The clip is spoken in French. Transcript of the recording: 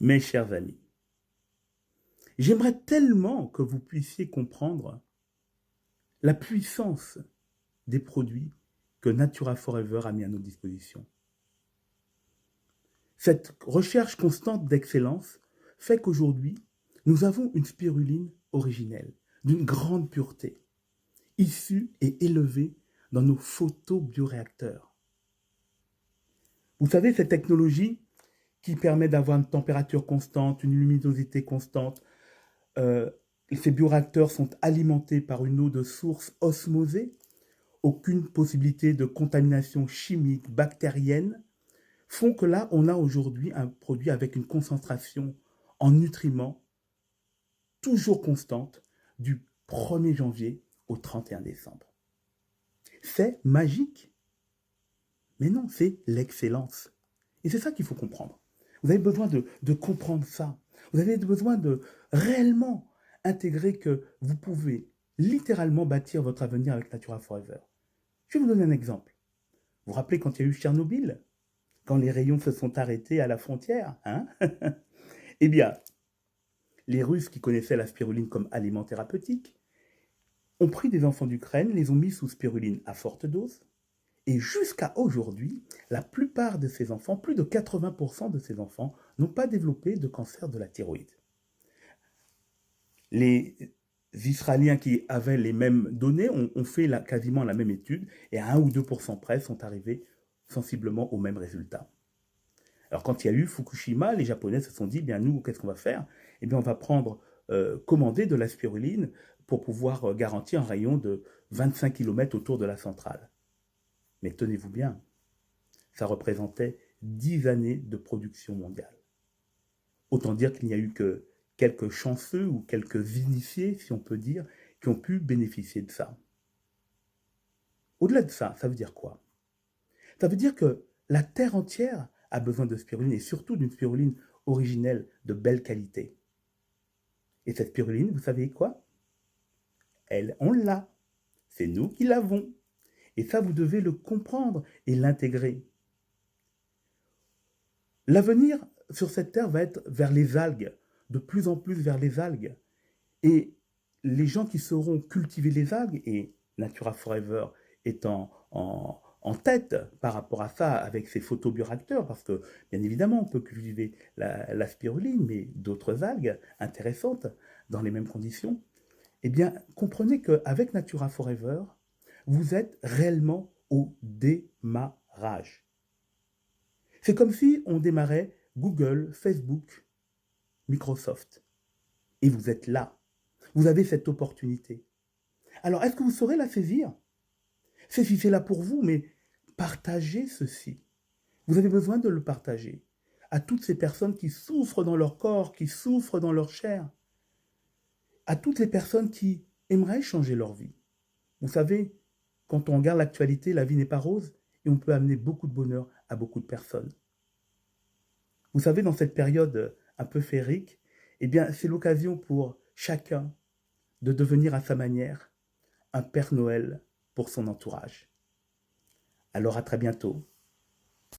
Mes chers amis, j'aimerais tellement que vous puissiez comprendre la puissance des produits que Natura Forever a mis à notre disposition. Cette recherche constante d'excellence fait qu'aujourd'hui, nous avons une spiruline originelle, d'une grande pureté, issue et élevée dans nos photobioréacteurs. Vous savez, cette technologie qui permet d'avoir une température constante, une luminosité constante, ces bioréacteurs sont alimentés par une eau de source osmosée, aucune possibilité de contamination chimique, bactérienne, font que là, on a aujourd'hui un produit avec une concentration en nutriments toujours constante du 1er janvier au 31 décembre. C'est magique. Mais non, c'est l'excellence. Et c'est ça qu'il faut comprendre. Vous avez besoin de comprendre ça. Vous avez besoin de réellement intégrer que vous pouvez littéralement bâtir votre avenir avec Natura Forever. Je vais vous donner un exemple. Vous vous rappelez quand il y a eu Tchernobyl? Quand les rayons se sont arrêtés à la frontière, hein? Eh bien, les Russes qui connaissaient la spiruline comme aliment thérapeutique ont pris des enfants d'Ukraine, les ont mis sous spiruline à forte dose, et jusqu'à aujourd'hui, la plupart de ces enfants, plus de 80% de ces enfants, n'ont pas développé de cancer de la thyroïde. Les Israéliens qui avaient les mêmes données ont fait quasiment la même étude, et à 1 ou 2% près sont arrivés sensiblement au même résultat. Alors quand il y a eu Fukushima, les Japonais se sont dit, bien nous, qu'est-ce qu'on va faire? Eh bien on va commander de la spiruline pour pouvoir garantir un rayon de 25 km autour de la centrale. Mais tenez-vous bien, ça représentait 10 années de production mondiale. Autant dire qu'il n'y a eu que quelques chanceux ou quelques initiés, si on peut dire, qui ont pu bénéficier de ça. Au-delà de ça, ça veut dire quoi? Ça veut dire que la Terre entière a besoin de spiruline, et surtout d'une spiruline originelle de belle qualité. Et cette spiruline, vous savez quoi? On l'a. C'est nous qui l'avons. Et ça, vous devez le comprendre et l'intégrer. L'avenir sur cette terre va être vers les algues, de plus en plus vers les algues. Et les gens qui sauront cultiver les algues, et Natura Forever est en tête par rapport à ça avec ses photobioréacteurs, parce que bien évidemment on peut cultiver la spiruline, mais d'autres algues intéressantes dans les mêmes conditions, eh bien comprenez qu'avec Natura Forever, vous êtes réellement au démarrage. C'est comme si on démarrait Google, Facebook, Microsoft. Et vous êtes là. Vous avez cette opportunité. Alors, est-ce que vous saurez la saisir? C'est là pour vous, mais partagez ceci. Vous avez besoin de le partager à toutes ces personnes qui souffrent dans leur corps, qui souffrent dans leur chair, à toutes les personnes qui aimeraient changer leur vie. Vous savez, quand on regarde l'actualité, la vie n'est pas rose et on peut amener beaucoup de bonheur à beaucoup de personnes. Vous savez, dans cette période un peu féerique, eh bien, c'est l'occasion pour chacun de devenir à sa manière un Père Noël pour son entourage. Alors à très bientôt.